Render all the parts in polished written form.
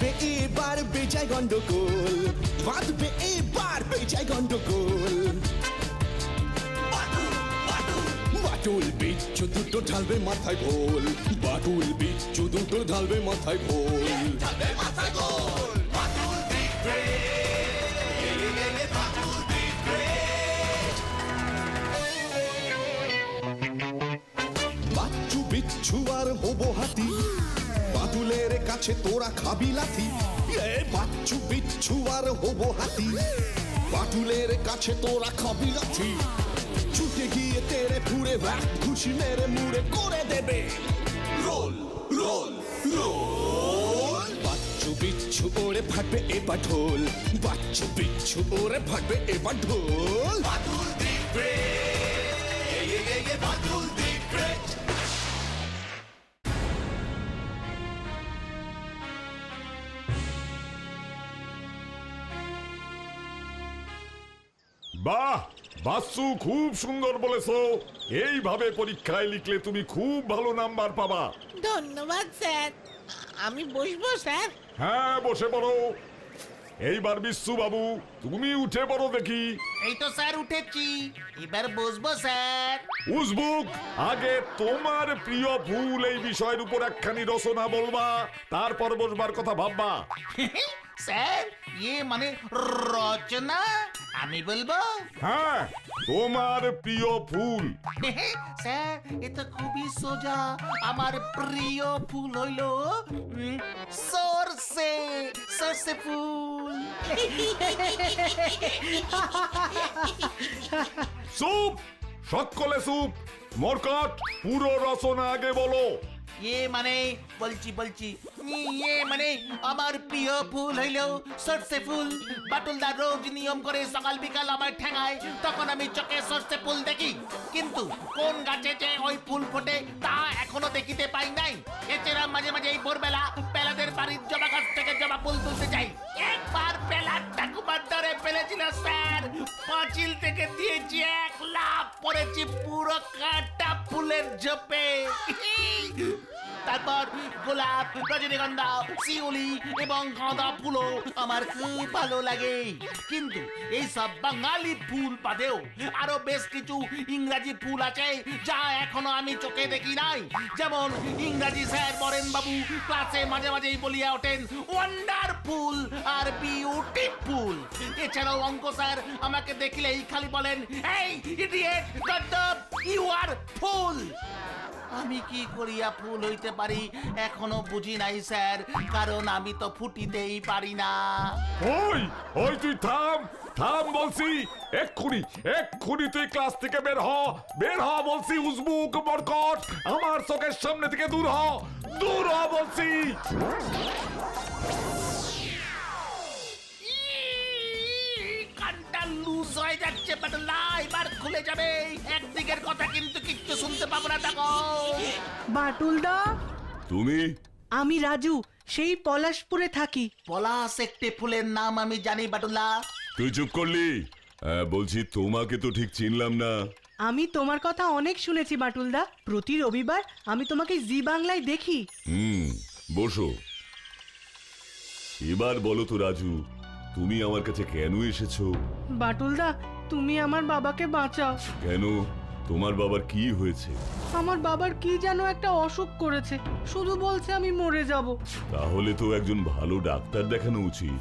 বাঁধবে এবার বেজায় গন্ডগোল, বাঁধবে এবার বেজায় গন্ডগোল। বাটুল বিচ্ছু দুটো ঢালবে মাথায় ঘোল, বাটুল বিচ্ছু দুটো ঢালবে মাথায় ঘোল। বাচ্চু বিচ্ছু আর হবো হাতি, বাটুলের কাছে তোরা খাবি লাথি। বাচ্চু বিচ্ছু আর হবো হাতি, বাটুলের কাছে তোরা খাবি লাথি। ছুটে গিয়ে তেরে ফুড়ে ঘুষি মেরে মুড়ে করে দেবে রোল রোল রোল। বাচ্চু বিচ্ছু ওরে ফাটবে এবার ঢোল, বাচ্চু বিচ্ছু ওরে ফাটবে এবার ঢোল। বাটুল দিবে বাটুল দিবে। বাহ বাসু, খুব সুন্দর বলেছো। এইভাবে পরীক্ষায় লিখলে তুমি খুব ভালো নাম্বার পাবা। ধন্যবাদ স্যার। আমি বসবো স্যার? হ্যাঁ, বসে পড়ো। এইবার বিশ্বু বাবু, তুমি উঠে পড়ো দেখি। এই তো স্যার উঠেছি, এবার বসবো স্যার। উজবুক, আগে তোমার প্রিয় ফুল এই বিষয়ের উপর একখানি রচনা বলবা, তারপর বসবার কথা ভাববা। স্যার মানে রচনা আমি বলবো? হ্যাঁ, তোমার প্রিয় ফুল। স্যার এ তো খুবই সোজা। আমার প্রিয় ফুল হইল সরষে, সরষে ফুল। চুপ, সকলে চুপ। মরকট, পুরো রচনা আগে বলো। মানে বলছি মানে আমার প্রিয় ফুল হইল সরষে ফুল। বাটুলদার রোজ নিয়ম করে সকাল বিকাল আমার ঠেঙায়, তখন আমি চোখে সরষে ফুল দেখি, কিন্তু কোন গাছে যে ওই ফুল ফোটে তা এখনো দেখিতে পাই নাই। এছাড়া মাঝে মাঝে এই ভোরবেলা পেলাদের বাড়ির জবা গাছ থেকে জবা ফুল তুলতে যাই। একবার পেলার ঠাকুমার ধরে ফেলেছিল স্যার, পাঁচিল থেকে দিয়েছি এক লাফ, পড়েছি পুরো কাটা ফুলের ঝোপে। তারপর গোলাপ, রজনীগন্ধা, শিউলি এবং গাঁদা ফুলও আমার খুব ভালো লাগে। কিন্তু এই সব বাঙালি ফুল বাদেও আরো বেশ কিছু ইংরাজি ফুল আছে যা এখনো আমি চোখে দেখি নাই। যেমন ইংরাজি স্যার বরেন বাবু ক্লাসে মাঝে মাঝেই বলিয়া ওঠেন ওয়ান্ডারফুল আর বিউটিফুল। এছাড়াও অঙ্ক স্যার আমাকে দেখলেই খালি বলেন, এই ইডিয়েট, গদ্দপ, ইউ আর ফুল। আমি কি করিয়া ফুল হইতে পারি এখনো বুঝি নাই স্যার, কারণ আমি তো ফুটিতেই পারি না। ওই ওই তুই থাম, থাম বলছি। এক্ষুনি এক্ষুনি তুই ক্লাস থেকে বের হ, বের হ বলছি। উজবুক, মরকট, আমার চোখের সামনে থেকে দূর হ, দূর হ বলছি। কানটা লুজ হয়ে যাচ্ছে, বাটুলা এবার খুলে যাবে। একদিকের কথা কিন্তু কিচ্ছু শুনতে পাবো না। দেখো বাটুলদা, তুমি? আমি রাজু, সেই পলাশপুরে থাকি। পলাশ একটি ফুলের নাম আমি জানি বাটুলা। তুই চুপ করলি? বলছি তোমাকে তো ঠিক চিনলাম না। আমি তোমার কথা অনেক শুনেছি বাটুলদা। প্রতি রবিবার আমি তোমাকে জি বাংলায় দেখি। বসো। এবার বলো তো রাজু, তুমি আমার কাছে কেন এসেছো? বাটুলদা, তুমি আমার বাবাকে বাঁচাও। কেন? তোমার বাবার কি হয়েছে? আমার বাবার কি যেন একটা অসুখ করেছে, শুধু বলছে আমি মরে যাব। তাহলে তো একজন ভালো ডাক্তার দেখানো উচিত।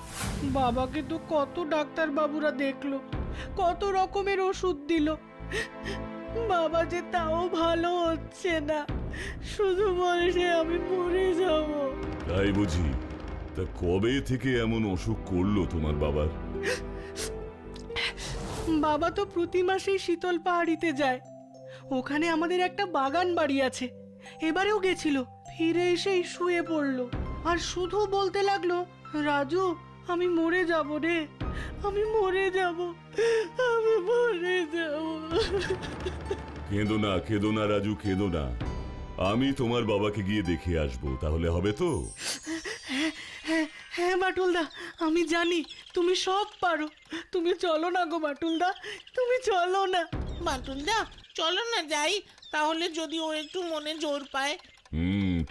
বাবাকে তো কত ডাক্তার বাবুরা দেখলো, কত রকমের ওষুধ দিল, বাবা যে তাও ভালো হচ্ছে না, শুধু বলছে আমি মরে যাব। তাই বুঝি? তা কবে থেকে এমন অসুখ করলো তোমার বাবার? বাবা তো প্রতি মাসেই শীতল পাহাড়িতে যায়, ওখানে আমাদের একটা বাগান বাড়ি আছে। এবারেও গেছিল, ফিরে এসেই শুয়ে পড়লো আর শুধু বলতে লাগলো, রাজু আমি মরে যাব রে, আমি মরে যাব, আমি মরে যাব। কেঁদো না, কেঁদো না রাজু, কেঁদো না। আমি তোমার বাবাকে গিয়ে দেখে আসবো, তাহলে হবে তো? হ্যাঁ বাটুলদা, আমি জানি তুমি সব পারো। তুমি চলো না গো বাটুলদা, তুমি চলো না। বাটুলদা চলো না যাই, তাহলে যদি ও একটু মনে জোর পায়।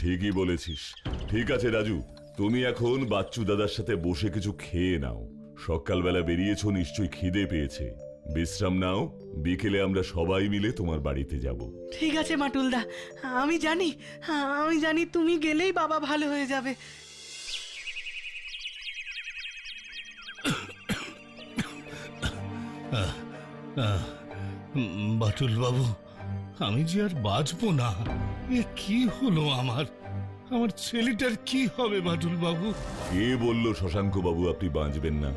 ঠিকই বলেছিস। ঠিক আছে রাজু, তুমি এখন বাচ্চু দাদার সাথে বসে কিছু খেয়ে নাও। সকালবেলা বেরিয়েছো, নিশ্চয়ই খিদে পেয়েছে। বিশ্রাম নাও, বিকেলে আমরা সবাই মিলে তোমার বাড়িতে যাব। ঠিক আছে মাটুলদা, আমি জানি তুমি গেলেই বাবা ভালো হয়ে যাবে। বাটুল বাবু, আমি যে আর বাঁচবো না। এ কি হলো আমার ছেলেটার কি হবে বাটুল বাবু? কে বললো শশাঙ্ক বাবু আপনি বাঁচবেন না?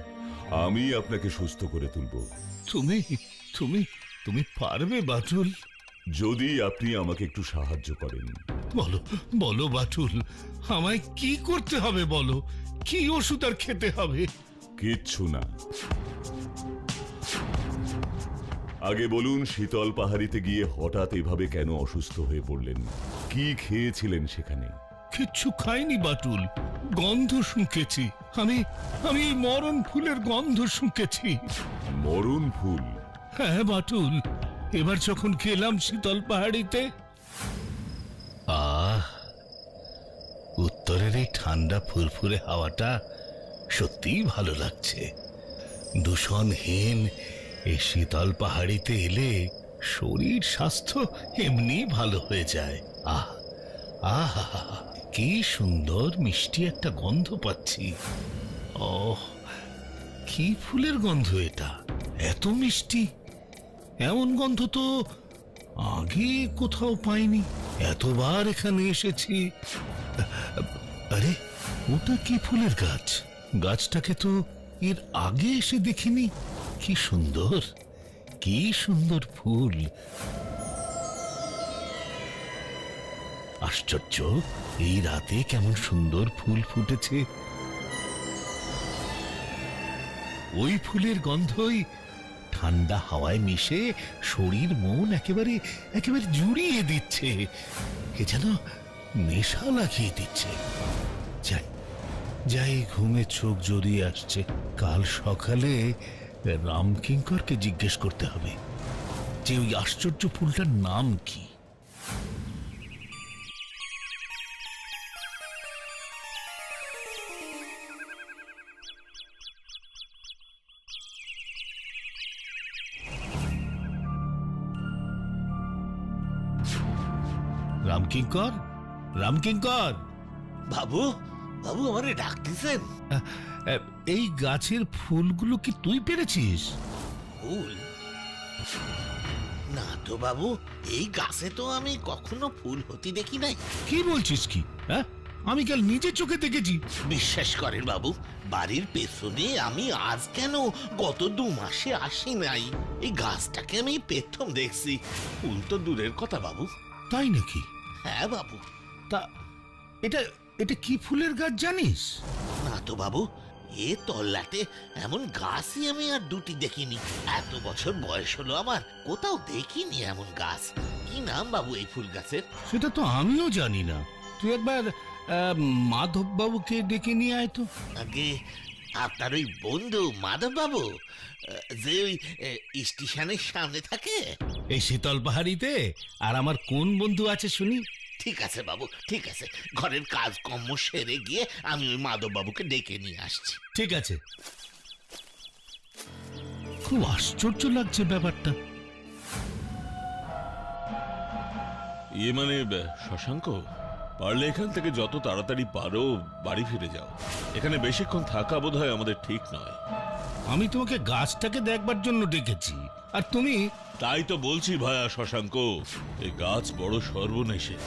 আমি আপনাকে সুস্থ করে তুলব। তুমি তুমি তুমি পারবে বাটুল? যদি আপনি আমাকে একটু সাহায্য করেন। বলো বলো বাটুল, আমায় কি করতে হবে বলো? কি ওষুধ আর খেতে হবে? কিচ্ছু না। আগে বলুন, শীতল পাহাড়িতে গিয়ে হঠাৎ এভাবে কেন অসুস্থ হয়ে পড়লেন? কি খেয়েছিলেন সেখানে? কিচ্ছু খাইনি বাটুল, গন্ধ শুঁকেছি। আমি এই মরণ ফুলের গন্ধ শুঁকেছি। মরণ ফুল? হ্যাঁ বাটুল, এবার যখন গেলাম শীতল পাহাড়িতে, উত্তরের এই ঠান্ডা ফুরফুরে হাওয়াটা সত্যিই ভালো লাগছে। দূষণহীন এই শীতল পাহাড়িতে এলে শরীর স্বাস্থ্য এমনি ভালো হয়ে যায়। আহা, কি সুন্দর মিষ্টি একটা গন্ধ পাচ্ছি। কি ফুলের গন্ধ এটা, এত মিষ্টি! এমন গন্ধ তো আগে কোথাও পাইনি। এতবার এখানে এসেছি। আরে, ওটা কি ফুলের গাছ? গাছটাকে তো এর আগে এসে দেখিনি। কি সুন্দর, কি সুন্দর ফুল! আশ্চর্য, এই রাতে কেমন সুন্দর ফুল ফুটেছে। ওই ফুলের গন্ধই ঠান্ডা হাওয়ায় মিশে শরীর মন একেবারে জুড়িয়ে দিচ্ছে। এ যেন নেশা লাগিয়ে দিচ্ছে। যাই, ঘুমে চোখ জড়িয়ে আসছে। কাল সকালে রামকিঙ্করকে জিজ্ঞেস করতে হবে যে ওই আশ্চর্য ফুলটার নাম কি। রামকিঙ্কর, রামকিঙ্কর! বাবু, বাবু আমারে ডাকতেছেন? এই গাছের ফুলগুলো কি তুই পেরেছিস? ফুল? না তো বাবু, এই গাছে তো আমি কখনো ফুল হতে দেখি নাই। কি বলছিস কি? হ্যাঁ, আমি কাল নিজে চোখে দেখেছি। বিশ্বাস করেন বাবু, বাড়ির পেছনে আমি আজ কেন গত 2 মাসে আসি নাই। এই গাছটাকে আমি প্রথম দেখছি। ফুল তো দূরের কথা বাবু। তাই নাকি? হ্যাঁ বাবু। তা এটা এটা কি ফুলের গাছ জানিস? না তো বাবু, এ তল্লাটে এমন গাছই আমি আর 2টি দেখিনি। এত বছর বয়স হলো আমার, কোথাও দেখিনি এমন গাছ। কি নাম বাবু এই ফুল গাছের? সেটা তো আমিও জানি না। তুই একবার মাধব বাবুকে ডেকে নিয়ে আয় তো। আগে আপনার ওই বন্ধু মাধব বাবু, যে ওই স্টেশনের সামনে থাকে? এই শীতল পাহাড়িতে আর আমার কোন বন্ধু আছে শুনি? ঠিক আছে বাবু, ঠিক আছে। ঘরের কাজকর্ম সেরে গিয়ে আমি ওই মাধব বাবুকে ডেকে নিয়ে আসছি। ঠিক আছে। খুব আশ্চর্য লাগছে ব্যাপারটা। মানে শশাঙ্ক, পারলে এখান থেকে যত তাড়াতাড়ি পারো বাড়ি ফিরে যাও। এখানে বেশিক্ষণ থাকা বোধহয় আমাদের ঠিক নয়। আমি তোমাকে গাছটাকে দেখবার জন্য ডেকেছি, আর তুমি? তাই তো বলছি ভায়া শশাঙ্ক, এই গাছ বড় সর্বনেশে।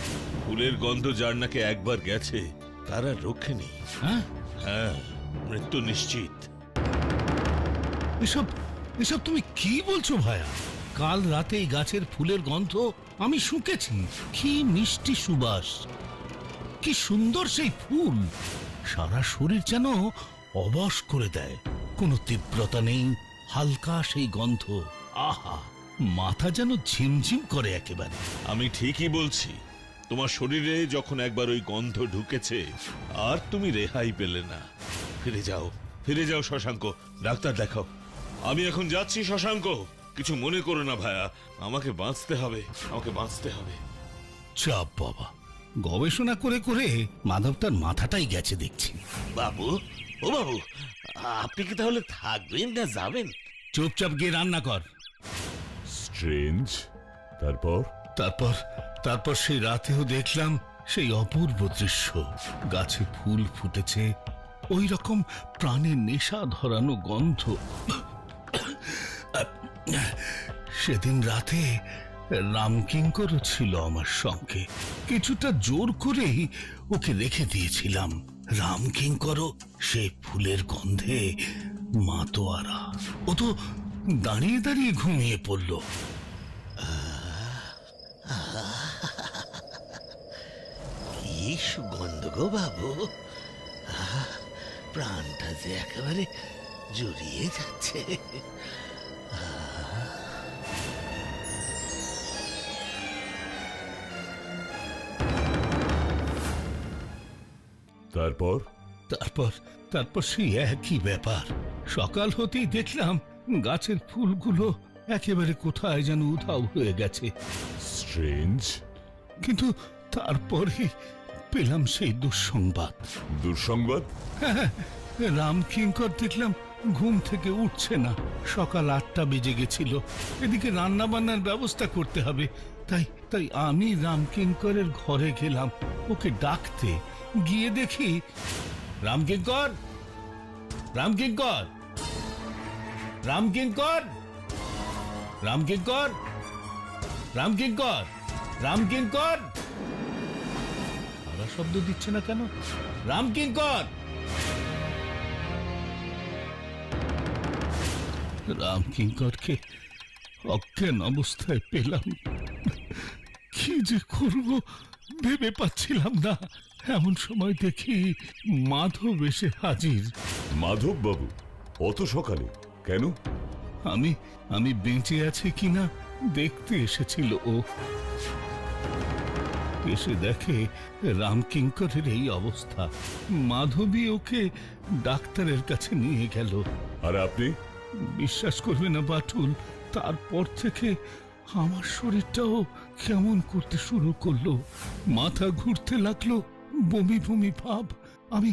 ফুলের গন্ধ যার নাকে একবার গেছে তার আর রক্ষে নেই। হ্যাঁ, মৃত্যু নিশ্চিত। এসব তুমি কি বলছো ভায়া? কাল রাতে এই গাছের ফুলের গন্ধ আমি শুঁকেছি। কি মিষ্টি সুবাস, কি সুন্দর সেই ফুল! সারা শরীর যেন অবশ করে দেয়। কোনো তীব্রতা নেই, হালকা সেই গন্ধ। আহা, মাথা যেন ঝিমঝিম করে একেবারে। আমি ঠিকই বলছি, তোমার শরীরে যখন একবার ওই গন্ধ ঢুকেছে আর তুমি রেহাই পেলে না। ফিরে যাও, ফিরে যাও শশাঙ্ক, ডাক্তার দেখাও। আমি এখন যাচ্ছি শশাঙ্ক, কিছু মনে করো না ভায়া। আমাকে বাঁচতে হবে, আমাকে বাঁচতে হবে। চাপ বাবা, গবেষণা করে করে মাধবটার মাথাটাই গেছে দেখছি। বাবু, ও বাবু, আপনি কি তাহলে থাকবেন না যাবেন? চুপচাপ গিয়ে রান্না কর। স্ট্রেঞ্জ। তারপর? তারপর তারপর সেই রাতেও দেখলাম সেই অপূর্ব দৃশ্য। গাছে ফুল ফুটেছে, ওই রকম প্রাণের নেশা ধরানো গন্ধ। সেদিন রাতে রামকিঙ্করও ছিল আমার সঙ্গে। কিছুটা জোর করেই ওকে রেখে দিয়েছিলাম। রামকিঙ্করও সেই ফুলের গন্ধে মাতোয়ারা। ও তো দাঁড়িয়ে দাঁড়িয়ে ঘুমিয়ে পড়ল। কি সুগন্ধ গো বাবু, প্রাণটা যে একেবারে জড়িয়ে যাচ্ছে। তারপর? তারপর তারপর সেই একই ব্যাপার। সকাল হতেই দেখলাম গাছের ফুলগুলো একেবারে কোথায় যেন উধাও হয়ে গেছে। স্ট্রেঞ্জ। কিন্তু তারপরে পেলাম সেই দুঃসংবাদ। দুঃসংবাদ? রামকিঙ্কর দেখলাম ঘুম থেকে উঠছে না। সকাল 8টা বেজে গেছিল। এদিকে রান্না বান্নার ব্যবস্থা করতে হবে। তাই তাই আমি রামকিঙ্করের ঘরে গেলাম ওকে ডাকতে। গিয়ে দেখি, রামকিঙ্কর, রামকিঙ্কর, রামকিঙ্কর, রামকিঙ্কর, রামকিঙ্কর, রামকিঙ্কর। সারা শব্দ দিচ্ছে না কেন? রামকিঙ্কর। রামকিঙ্করকে অজ্ঞান অবস্থায় পেলাম। কি যে করব ভেবে পাচ্ছিলাম না। এমন সময় দেখি মাধব এসে হাজির। মাধব বাবু? অত সকালে কেন? আমি বেঁচে আছি কিনা দেখতে এসেছিল ও। এসে দেখে রামকিঙ্করের এই অবস্থা। মাধবী ওকে ডাক্তারের কাছে নিয়ে গেল। আর আপনি? বিশ্বাস করবে না বাটুল, তারপর থেকে আমার শরীরটাও কেমন করতে শুরু করলো। মাথা ঘুরতে লাগলো, বমি বমি ভাব। আমি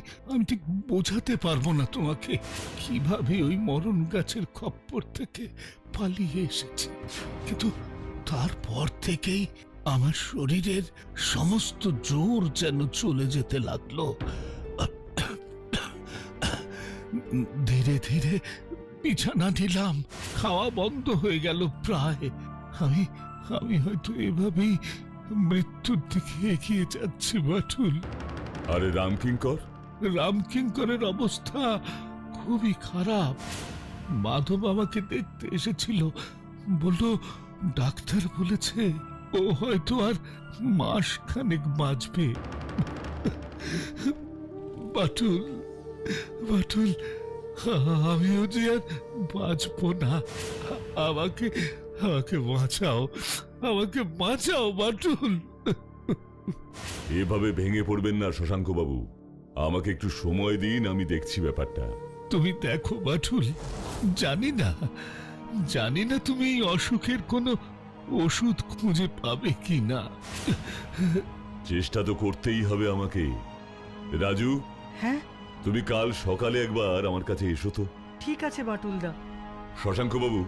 ঠিক বোঝাতে পারবো না তোমাকে কিভাবে ওই মরণ গাছের খপ্পর থেকে পালিয়ে এসেছি। কিন্তু তারপর থেকেই আমার শরীরের সমস্ত জোর যেন চলে যেতে লাগলো। ধীরে ধীরে বিছানা নিলাম, খাওয়া বন্ধ হয়ে গেল প্রায়। আমি হয়তো এভাবেই মৃত্যুর দিকে এগিয়ে যাচ্ছি বাটুল। আরে রামকিঙ্কর? রামকিঙ্করের অবস্থা খুবই খারাপ। মাধব আমাকে দেখতে এসেছিল, বলল ডাক্তার বলেছে ও হয়তো আর মাস খানেক বাঁচবে। বাটুল, বাটুল, আমিও যে আর বাঁচবো না। আমাকে বাঁচাও, আমাকে বাঁচাও বাটুল। এভাবে ভেঙে পড়বেন না শশাঙ্ক বাবু, আমাকে একটু সময় দিন, আমি দেখছি ব্যাপারটা। তুমি দেখো বাটুল, জানি না তুমি এই অসুখের কোনো ওষুধ খুঁজে পাবে কি না। চেষ্টা তো করতেই হবে আমাকে। রাজু, হ্যাঁ, তুমি কাল সকালে একবার আমার কাছে এসো তো। ঠিক আছে বাটুলদা। শশাঙ্ক বাবু,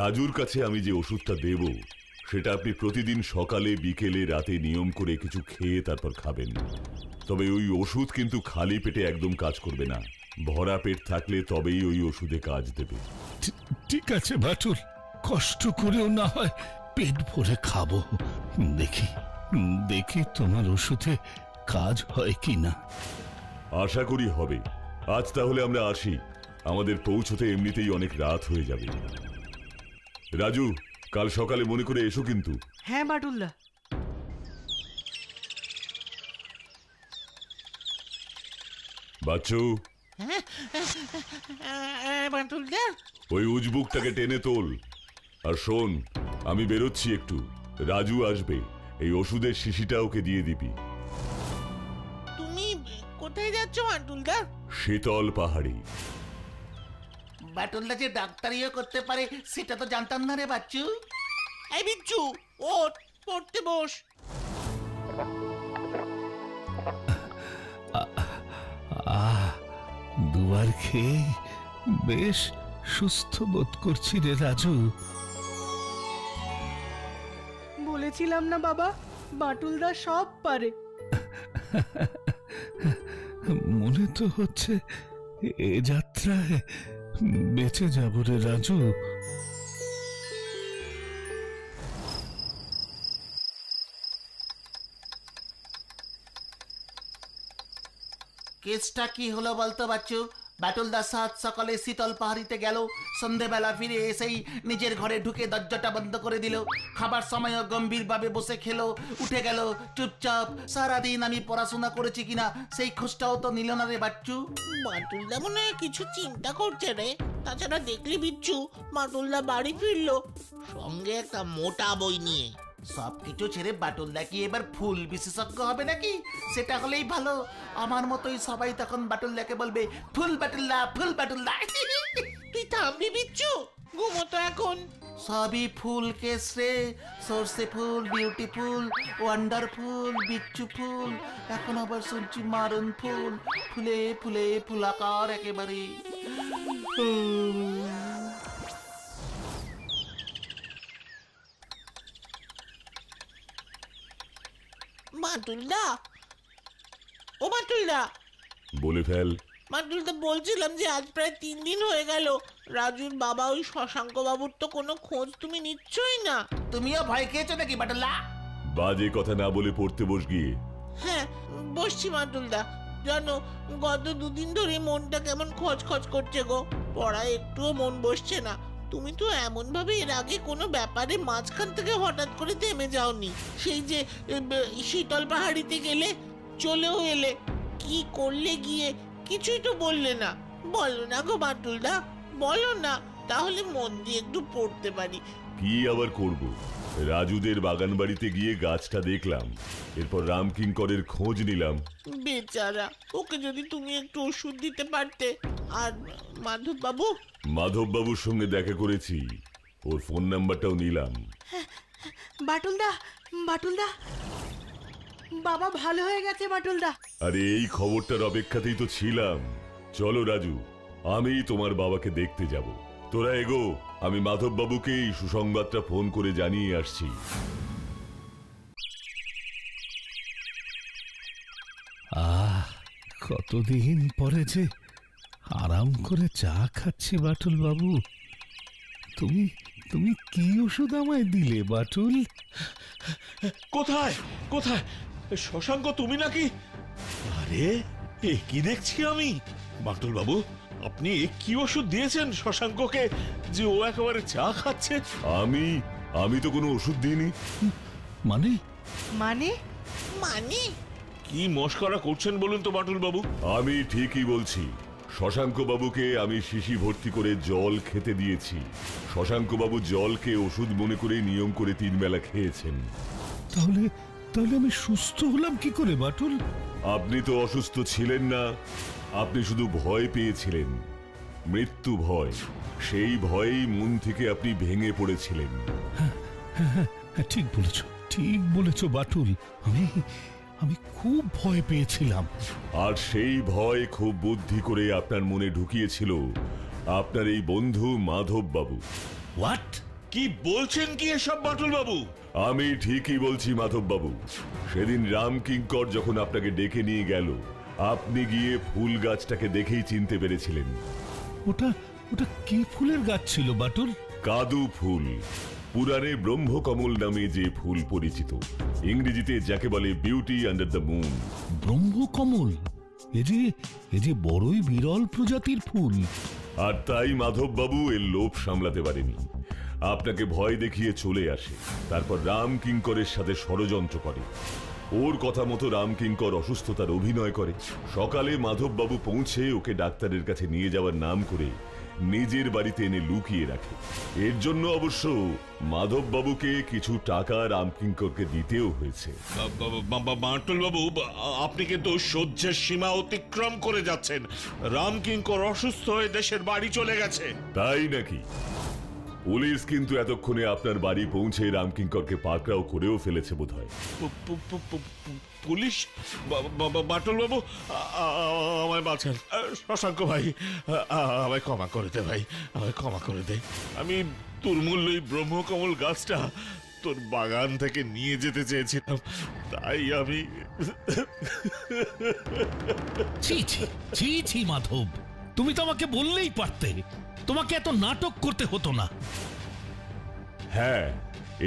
রাজুর কাছে আমি যে ওষুধটা দেব সেটা আপনি প্রতিদিন সকালে বিকেলে রাতে নিয়ম করে কিছু খেয়ে তারপর খাবেন। তবে ওই ওষুধ কিন্তু খালি পেটে একদম কাজ করবে না। ভরা পেট থাকলে তবেই ওই ওষুধে কাজ দেবে। ঠিক আছে বাটুল, কষ্ট করেও না হয় পেট ভরে খাবো। দেখি তোমার ওষুধে কাজ হয় কি না। আশা করি হবে। আজ তাহলে আমরা আসি, আমাদের পৌঁছতে এমনিতেই অনেক রাত হয়ে যাবে। রাজু, কাল সকালে মনে করে এসো কিন্তু। হ্যাঁ বাটুলদা। বাচ্চু, বাটুলদা, ওই উজবুকটাকে টেনে তোল। আর শোন, আমি বেরোচ্ছি একটু, রাজু আসবে, এই ওষুধের শিশিটা ওকে দিয়ে দিবি। তুমি কোথায় যাচ্ছ বাটুলদা? শীতল পাহাড়ি। বাটুলদা যে ডাক্তারিও করতে পারে সেটা তো জানতাম না রে বাচ্চু। এই বিচ্ছু, ওঠ, পড়তে বস। খেয়ে বেশ সুস্থ বোধ করছি রে রাজু। বলেছিলাম না বাবা, বাটুলদা সব পারে। মনে তো হচ্ছে এ যাত্রায় বেঁচে যাব রে রাজু। কেসটা কি হলো বলতো বাচ্চু? বাটুলদা সাত সকালে শীতল পাহাড়িতে গেল, সন্ধেবেলা ফিরে এসেই নিজের ঘরে ঢুকে দরজাটা বন্ধ করে দিল। খাবার সময়ও গম্ভীরভাবে বসে খেলো, উঠে গেল চুপচাপ। সারাদিন আমি পড়াশোনা করেছি কিনা সেই খোঁজটাও তো নিল না রে বাচ্চু। বাটুলদা মনে হয় কিছু চিন্তা করছে রে। তাছাড়া দেখলি বিচ্ছু, বাটুলদা বাড়ি ফিরলো সঙ্গে একটা মোটা বই নিয়ে। সবকিছু ছেড়ে বাটুলদা কি এবার ফুল বিশেষজ্ঞ হবে নাকি? সেটা হলেই ভালো। আমার মতোই সবাই তখন বাটুলদাকে বলবে ফুল বাটুলদা, ফুল বাটুলদা। তুই থামবি বিচ্ছু, ঘুমোতো এখন। সবই ফুল কেস রে। সর্ষে ফুল, বিউটিফুল, ওয়ান্ডারফুল, বিচ্ছু ফুল, এখন আবার শুনছি মারণ ফুল। ফুলে ফুলে ফুলাকার একেবারে। বাটুলদা, ও বাটুলদা, বলে ফেল। বাটুলদা বলছিলাম যে আজ প্রায় 3 দিন হয়ে গেল রাজুর বাবা ওই শশাঙ্ক বাবুর তো কোনো খোঁজ তুমি নিচ্ছই না। তুমিও ভয় খেয়েছো নাকি বাটুলদা? বাজে কথা না বলে পড়তে বস গিয়ে। হ্যাঁ বসছি বাটুলদা। জানো, গত 2 দিন ধরে মনটা কেমন খচখচ করছে গো। পড়ায় একটুও মন বসছে না। তুমি তো এমন ভাবে এর আগে কোনো ব্যাপারে মাঝখান থেকে হঠাৎ করে থেমে যাওনি। সেই যে শীতল পাহাড়িতে গেলে, চলেও এলে, কি করলে গিয়ে কিছুই তো বললে না। বলো না গো বাটুলদা, বলো না, তাহলে মন দিয়ে একটু পড়তে পারি। কি আবার করব? রাজুদের বাগান বাড়িতে গিয়ে গাছটা দেখলাম, এরপর রামকিঙ্করের খোঁজ নিলাম। বেচারা, ওকে যদি তুমি একটু ওষুধ দিতে পারতে। আর মাধব বাবু? মাধব বাবুর সঙ্গে দেখা করেছি, ওর ফোন নাম্বারটাও নিলাম। বাটুলদা, বাটুলদা, বাবা ভালো হয়ে গেছে বাটুলদা। আরে এই খবরটার অপেক্ষাতেই তো ছিলাম। চলো রাজু, আমি তোমার বাবাকে দেখতে যাব। তোরা এগো, আমি মাধব বাবুকে এই সুসংবাদটা ফোন করে জানিয়ে আসছি। কতদিন পরে যে আরাম করে চা খাচ্ছি বাটুল বাবু। তুমি তুমি কি ওষুধ আমায় দিলে বাটুল? কোথায় কোথায়? শশাঙ্ক তুমি নাকি? আরে এ কি দেখছি আমি? বাটুল বাবু, আপনি কি ওষুধ দিয়েছেন শশাঙ্ককে যে ও একেবারে চা খাচ্ছে? আমি তো কোনো ওষুধ দিইনি। মানে মানে? মানে কি মস্করা করছেন বলুন তো বাটুল বাবু? আমি ঠিকই বলছি। শশাঙ্ক বাবুকে আমি শিশি ভর্তি করে জল খেতে দিয়েছি। শশাঙ্ক বাবু জলকে ওষুধ মনে করে নিয়ম করে 3 বেলা খেয়েছেন। তাহলে তাহলে আমি সুস্থ হলাম কি করে বাটুল? আপনি তো অসুস্থ ছিলেন না, আপনি শুধু ভয় পেয়েছিলেন, মৃত্যু ভয়। সেই ভয়েই মন থেকে আপনি ভেঙে পড়েছিলেন। হ্যাঁ, ঠিক বলেছ বাটুল। আমি খুব ভয় পেয়েছিলাম। আর সেই ভয় খুব বুদ্ধি করে আপনার মনে ঢুকিয়েছিল আপনার এই বন্ধু মাধব বাবু। হোয়াট? কি বলছেন কি এসব বাটুল বাবু? আমি ঠিকই বলছি মাধব বাবু। সেদিন রামকিঙ্কর যখন আপনাকে ডেকে নিয়ে গেল, আপনি গিয়ে ফুল গাছটাকে দেখেই চিনতে পেরেছিলেন। ওটা ওটা কি ফুলের গাছ ছিল বাটুল? কাদু ফুল। পুরাণে ব্রহ্মকমল নামে যে ফুল পরিচিত, ইংরেজিতে যাকে বলে বিউটি আন্ডার দ্য মুন। ব্রহ্মকমল? এ যে বড়ই বিরল প্রজাতির ফুল। আর তাই মাধব বাবু এর লোভ সামলাতে পারেনি, আপনাকে ভয় দেখিয়ে চলে আসে। তারপর রামকিঙ্করের সাথে ষড়যন্ত্র করে। ওর কথা মতো রামকিঙ্কর অসুস্থতার অভিনয় করে। সকালে মাধব বাবু পৌঁছে ওকে ডাক্তারের কাছে নিয়ে যাওয়ার নাম করে নিজের বাড়িতে এনে লুকিয়ে রাখে। এর জন্য অবশ্য মাধব বাবুকে কিছু টাকা রামকিঙ্করকে দিতেও হয়েছে। বাটুল বাবু, আপনি কিন্তু সহ্যের সীমা অতিক্রম করে যাচ্ছেন। রামকিঙ্কর অসুস্থ হয়ে দেশের বাড়ি চলে গেছে। তাই নাকি? পুলিশ কিন্তু এতক্ষণে আপনার বাড়ি পৌঁছে রামকিঙ্করকে পাকড়াও করেও ফেলেছে বোধহয়। পুলিশ? বাটুল বাবু, আমায় বাঁচান। শশাঙ্ক ভাই, আমায় ক্ষমা করে দে ভাই, আমায় ক্ষমা করে দে। আমি তুরমূল্যই ব্রহ্মকমল গাছটা তোর বাগান থেকে নিয়ে যেতে চেয়েছিলাম, তাই আমি। ছি ছি ছি ছি মাধব, তুমি তো আমাকে বললেই পারতে, তোমাকে এত নাটক করতে হতো না। হ্যাঁ,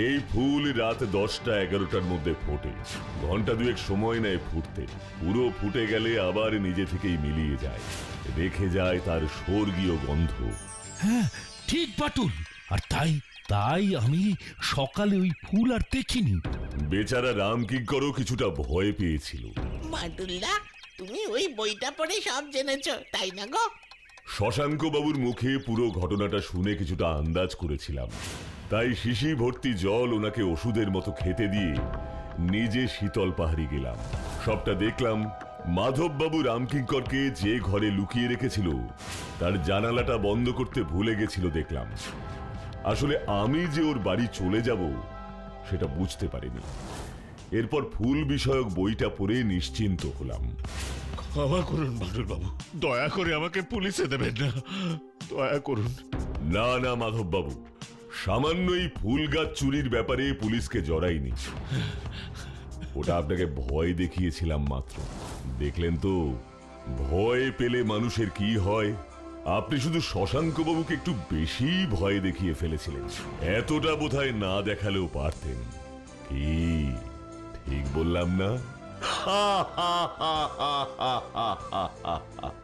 এই ফুল রাত 10টা-11টার মধ্যে ফোটে, ঘন্টা দুয়েক সময় নেয় ফুটতে। পুরো ফুটে গেলে আবার নিজে থেকেই মিলিয়ে যায়, রেখে যায় তার স্বর্গীয় গন্ধ। হ্যাঁ ঠিক বাটুল, আর তাই তাই আমি সকালে ওই ফুল আর দেখিনি। বেচারা রামকিঙ্করও কিছুটা ভয় পেয়েছিল। বাটুলদা, তুমি ওই বইটা পড়ে সব জেনেছো, তাই না গো? শশাঙ্ক বাবুর মুখে পুরো ঘটনাটা শুনে কিছুটা আন্দাজ করেছিলাম, তাই শিশি ভর্তি জল ওনাকে ওষুধের মতো খেতে দিয়ে নিজে শীতল পাহাড়ি গেলাম। সবটা দেখলাম। মাধব বাবু রামকিঙ্করকে যে ঘরে লুকিয়ে রেখেছিল তার জানালাটা বন্ধ করতে ভুলে গেছিল দেখলাম। আসলে আমি যে ওর বাড়ি চলে যাব সেটা বুঝতে পারিনি। এরপর ফুল বিষয়ক বইটা পড়ে নিশ্চিন্ত হলাম। ক্ষমা করুন বাটুল বাবু, দয়া করে আমাকে পুলিশে দেবেন না, দয়া করুন। না না মাধব বাবু, সামান্য এই ফুল গাছ চুরির ব্যাপারে পুলিশকে জড়াইনি। ওটা আপনাকে ভয় দেখিয়েছিলাম মাত্র। দেখলেন তো ভয় পেলে মানুষের কি হয়। আপনি শুধু শশাঙ্ক বাবুকে একটু বেশি ভয় দেখিয়ে ফেলেছিলেন। এতটা বোধহয় না দেখালেও পারতেন। কি ঠিক বললাম না?